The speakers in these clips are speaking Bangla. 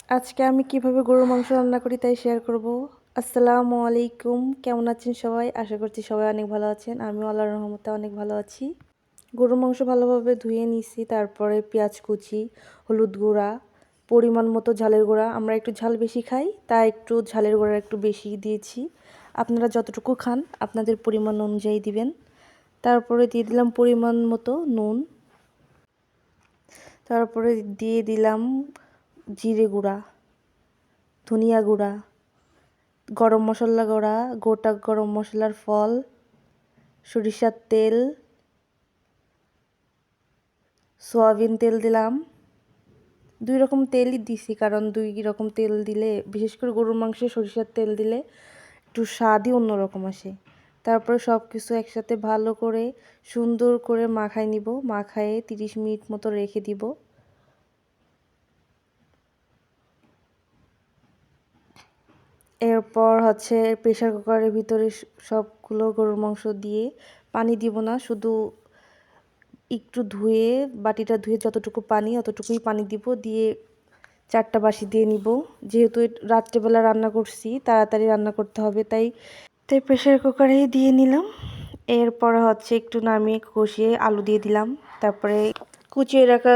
আজকে আমি কিভাবে গরুর মাংস রান্না করি তাই শেয়ার করব। আসসালামু আলাইকুম, কেমন আছেন সবাই? আশা করছি সবাই অনেক ভালো আছেন। আমিও আল্লাহর রহমতে অনেক ভালো আছি। গরুর মাংস ভালোভাবে ধুয়ে নিছি, তারপরে পেঁয়াজ কুচি, হলুদ গুঁড়া, পরিমাণ মতো ঝালের গুঁড়া। আমরা একটু ঝাল বেশি খাই, তাই একটু ঝালের গুঁড়া একটু বেশি দিয়েছি। আপনারা যতটুকু খান আপনাদের পরিমাণ অনুযায়ী দিবেন। তারপরে দিয়ে দিলাম পরিমাণ মতো নুন। তারপরে দিয়ে দিলাম জিরে গুঁড়া, ধনিয়া গুঁড়া, গরম মশলা গুঁড়া, গোটা গরম মশলার ফল, সরিষার তেল, সয়াবিন তেল দিলাম। 2 রকম তেলই দিছি, কারণ 2 রকম তেল দিলে, বিশেষ করে গরুর মাংসে সরিষার তেল দিলে একটু স্বাদই অন্যরকম আসে। তারপরে সব কিছু একসাথে ভালো করে সুন্দর করে মাখায় নিব। মাখায়ে 30 মিনিট মতো রেখে দিব। এরপর হচ্ছে প্রেসার কুকারের ভিতরে সবগুলো গরুর মাংস দিয়ে, পানি দিব না, শুধু একটু ধুয়ে, বাটিটা ধুয়ে যতটুকু পানি অতটুকুই পানি দিব, দিয়ে 4টা বাসি দিয়ে নিব। যেহেতু রাত্রেবেলা রান্না করছি, তাড়াতাড়ি রান্না করতে হবে, তাই তাই প্রেসার কুকারেই দিয়ে নিলাম। এরপরে হচ্ছে একটু নামিয়ে কষিয়ে আলু দিয়ে দিলাম, তারপরে কুচিয়ে রাখা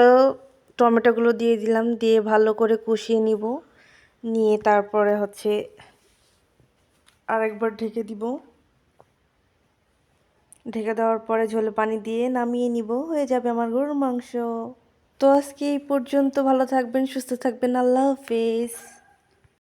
টমেটোগুলো দিয়ে দিলাম, দিয়ে ভালো করে কষিয়ে নিব। নিয়ে তারপরে হচ্ছে আরেকবার ঢেকে দিব। ঢেকে দেওয়ার পরে ঝোলে পানি দিয়ে নামিয়ে নিব, হয়ে যাবে আমার গরুর মাংস। তো আজকে এই পর্যন্ত, ভালো থাকবেন, সুস্থ থাকবেন, আল্লাহ হাফেজ।